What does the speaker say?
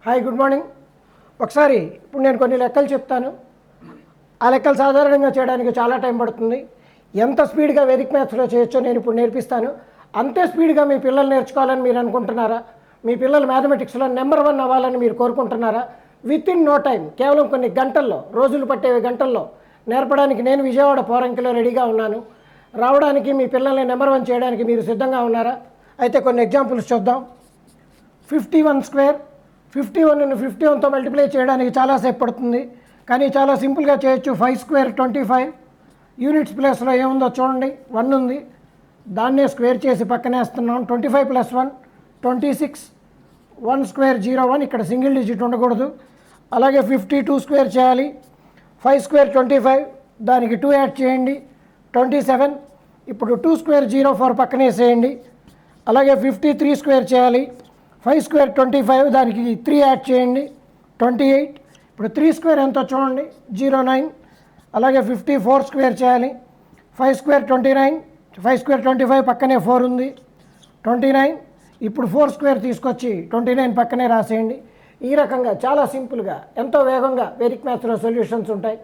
Hi good morning. ఒకసారి ఇప్పుడు నేను కొన్ని లెక్కలు చెప్తాను. ఆ లెక్కలు సాధారణంగా చేయడానికి చాలా టైం పడుతుంది. ఎంత స్పీడ్గా వేదిక్ మ్యాథ్స్లో చేయొచ్చో నేను ఇప్పుడు నేర్పిస్తాను. అంతే స్పీడ్గా మీ పిల్లలు నేర్చుకోవాలని మీరు అనుకుంటున్నారా? మీ పిల్లలు మ్యాథమెటిక్స్లో నెంబర్ 1 అవ్వాలని మీరు కోరుకుంటున్నారా? విత్ ఇన్ నో టైం, కేవలం కొన్ని గంటల్లో, రోజులు పట్టే గంటల్లో నేర్పడానికి నేను విజయవాడ పోరంకిలో రెడీగా ఉన్నాను. రావడానికి మీ పిల్లల్ని నెంబర్ 1 చేయడానికి మీరు సిద్ధంగా ఉన్నారా? అయితే కొన్ని ఎగ్జాంపుల్స్ చూద్దాం. 51 స్క్వేర్, 51ని 51తో మల్టిప్లై చేయడానికి చాలాసేపు పడుతుంది, కానీ చాలా సింపుల్గా చేయొచ్చు. 5 స్క్వేర్ 25. యూనిట్స్ ప్లేస్లో ఏముందో చూడండి, 1 ఉంది, దాన్నే స్క్వేర్ చేసి పక్కనేస్తున్నాం. 25 + 1 26. 1 స్క్వేర్ 01, ఇక్కడ సింగిల్ డిజిట్ ఉండకూడదు. అలాగే 52 స్క్వేర్ చేయాలి. 5 స్క్వేర్ 25, దానికి 2 యాడ్ చేయండి, 27. ఇప్పుడు 2 స్క్వేర్ 04 పక్కనేసేయండి. అలాగే 53 స్క్వేర్ చేయాలి. 5 స్క్వేర్ 25, దానికి 3 యాడ్ చేయండి, 28. ఇప్పుడు 3 స్క్వేర్ ఎంతో చూడండి, 09. అలాగే 54 స్క్వేర్ చేయాలి. 5 స్క్వేర్ 29, 5 స్క్వేర్ 25 పక్కనే 4 ఉంది, 29. ఇప్పుడు 4 స్క్వేర్ తీసుకొచ్చి 29 పక్కనే రాసేయండి. ఈ రకంగా చాలా సింపుల్గా, ఎంతో వేగంగా వేదిక్ మ్యాథ్స్లో సొల్యూషన్స్ ఉంటాయి.